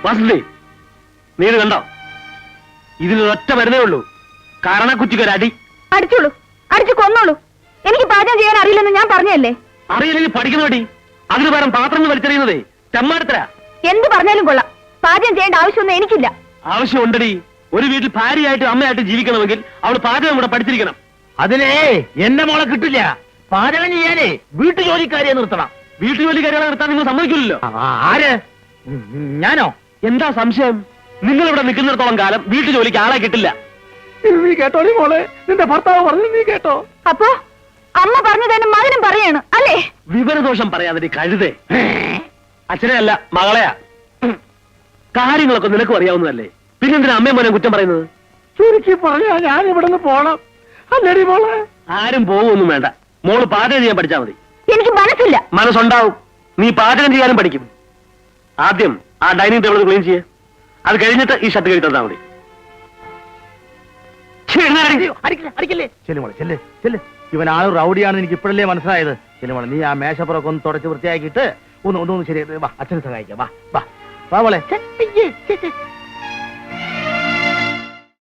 വസന്തി, നീ ഇത് കണ്ടോ? ഇതിലൊറ്റ മരുന്നേ ഉള്ളൂ, കാരണക്കുറ്റിക്കൊരടി. അടിച്ചോളൂ, അടിച്ചു കൊന്നോളൂ. എനിക്ക് പാചകം ചെയ്യാൻ അറിയില്ലെന്ന് ഞാൻ പറഞ്ഞല്ലേ. അറിയില്ലെങ്കിൽ പഠിക്കുന്നോടി. അതിന് പകരം പാത്രം വലിച്ചെറിയുന്നതേ തെമ്മാടത്തരാ. എന്ത് പറഞ്ഞാലും കൊള്ളാം, പാചകം ചെയ്യേണ്ട ആവശ്യമൊന്നും എനിക്കില്ല. ആവശ്യമുണ്ടടി. ഒരു വീട്ടിൽ ഭാര്യയായിട്ട് അമ്മയായിട്ട് ജീവിക്കണമെങ്കിൽ അവൾ പാചകം കൂടെ പഠിച്ചിരിക്കണം. അതിനെ എന്റെ മോളെ കിട്ടില്ല. പാചകം ചെയ്യാനേ വീട്ടുജോലിക്കാരിയെ നിർത്തണം. വീട്ടുജോലിക്കാരികളെ നിർത്താൻ നിങ്ങൾ സമ്മതിക്കില്ലല്ലോ. ആര്? ഞാനോ? എന്താ സംശയം? നിങ്ങൾ ഇവിടെ നിൽക്കുന്നിടത്തോളം കാലം വീട്ടുജോലിക്ക് ആളെ കിട്ടില്ല. നീ കേട്ടോളി മോളെ, നിന്റെ ഭർത്താവ് പറഞ്ഞു, നീ കേട്ടോ? അപ്പോ അമ്മ പറഞ്ഞത് എന്റെ മകനും പറയാണ് അല്ലേ? വിവരദോഷം പറയാതെ കഴുതേ. അച്ഛനെ അല്ല, മകളെയാ. കാര്യങ്ങളൊക്കെ നിനക്കും അറിയാവുന്നതല്ലേ, പിന്നെന്തിനാ അമ്മയും മോനെ കുറ്റം പറയുന്നത്? ചുരുക്കി പറയാ ഞാൻ ഇവിടെ നിന്ന് പോണം. അല്ലടി മോളെ. ആരും പോവൊന്നും വേണ്ട, മോള് പാചകം ചെയ്യാൻ പഠിച്ചാൽ മതി. എനിക്ക് മനസ്സില്ല. മനസ്സുണ്ടാവും, നീ പാചകം ചെയ്യാനും പഠിക്കും. ആദ്യം ആ ഡൈനിങ് ടേബിൾ ക്ലീൻ ചെയ്യേ, അത് കഴിഞ്ഞിട്ട് ഈ ഷർട്ട് കഴി തന്നാ മതി. ഇവൻ ആള് റൗഡിയാണെന്ന് എനിക്ക് ഇപ്പോഴല്ലേ മനസ്സിലായത്. ചെല്ലുമോളെ, നീ ആ മേശപ്പുറമൊക്കെ ഒന്ന് തുടച്ച് വൃത്തിയാക്കിയിട്ട് ഒന്ന് ശരി, വാ അച്ഛനെ സഹായിക്കാം. വാ വാ വാ മോളെ.